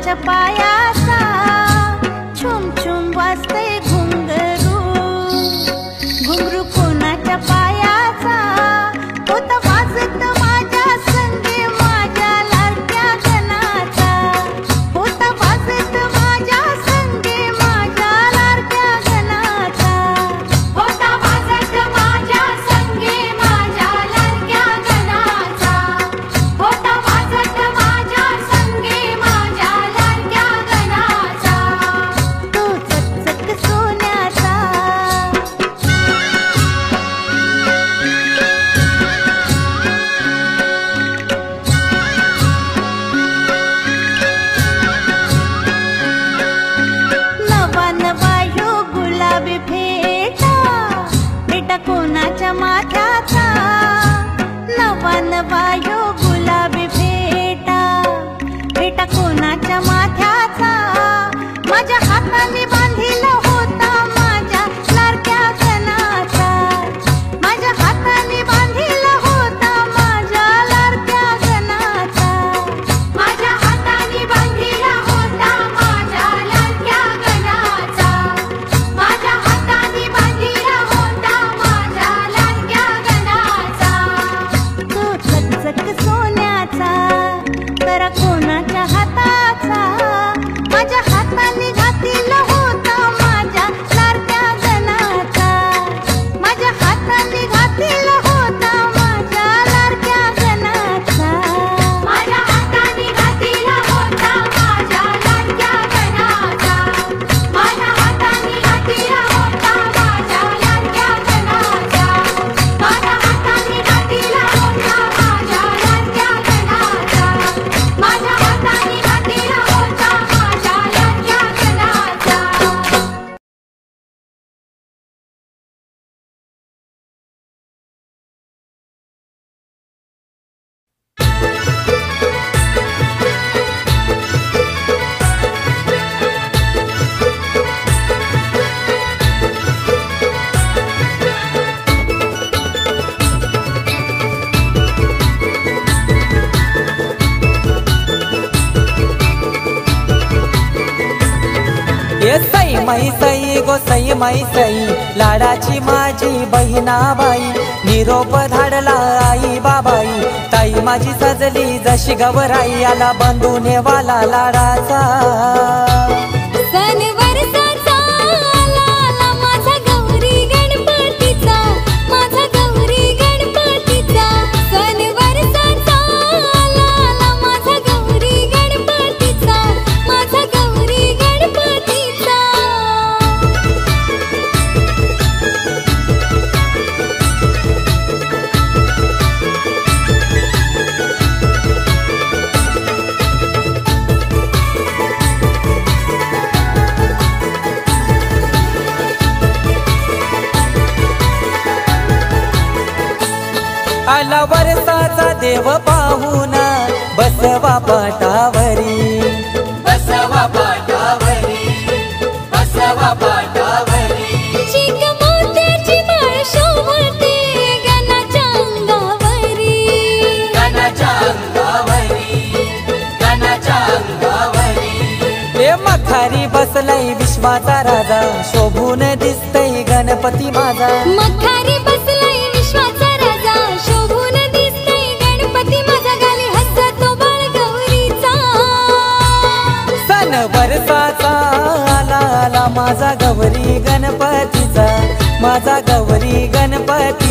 कोणाच्या पायाचा छुम छुम वाजते घुंगरू घुंगरू कोणाच्या पायाचा होता वाजत माझ्या संगे माझ्या लाडक्या गणाचा होता वाजत माझ्या संगे माझ्या लाडक्या गणाचा होता वाजत माझ्या संगे माझ्या लाडक्या गणाचा होता वाजत माझ्या संगे माझ्या लाडक्या गणाचा तो चकचक सोन्याचा नवा नवा यो गुलाबी भेटा बेटा कोणाच्या माथ्याचा नवा नवा यो गुलाबी भेटा बेटा कोणाच्या माथ्याचा माझ्या हाताने बांधिला होता माझ्या लाडक्या गणाचा माझ्या हाताने बांधिला होता माझ्या लाडक्या गणाचा माझ्या हाताने बांधिला होता माझ्या लाडक्या गणाचा माझ्या हाताने बांधिला होता माझ्या लाडक्या गणाचा तो चकचक सोन्याचा तर कोणाच्या हाताचा माझ्या हाताने घातलेला होता माझ्या लाडक्या गणाचा माझ्या हाताने घातलेला होता माझ्या लाडक्या गणाचा माझ्या हाताने घातलेला होता माझ्या लाडक्या गणाचा माझ्या हाताने घातलेला होता माझ्या लाडक्या गणाचा माझ्या हाताने घातलेला होता माझ्या लाडक्या गणाचा माझ्या हाताने घातलेला होता माझ्या लाडक्या गणाचा ये सई माई सई गो सई माई सई लाडाची माझी बहिणाबाई निरोप धाडला आई बाबाई ताई माझी सजली जशी गवराई आला बंधूने वाला लाडाचा सण वर्षाचा आला माझा गौरी गणपतीचा माझा गौरी गणपतीचा सण वर्षाचा आला माझा गौरी गणपतीचा माझा गौरी गणपतीचा आला वर्षाचा देव पाहुणा बसवा पाटावरी बसवा पाटावरी बसवा पाटावरी चिक मोत्याची माळ शोभते गणाच्या अंगावरी गणाच्या अंगावरी गणाच्या अंगावरी हे मखारी बसलाय विश्वाचा राजा शोभून दिसतय गणपती माझा मखारी बसलाय विश्वाचा राजा शोभून दिसतय गणपती माझा गाली हसतो बाळ गौरीचा सण वर्षाचा आला आला माझा गौरी गणपतीचा माझा गौरी गणपती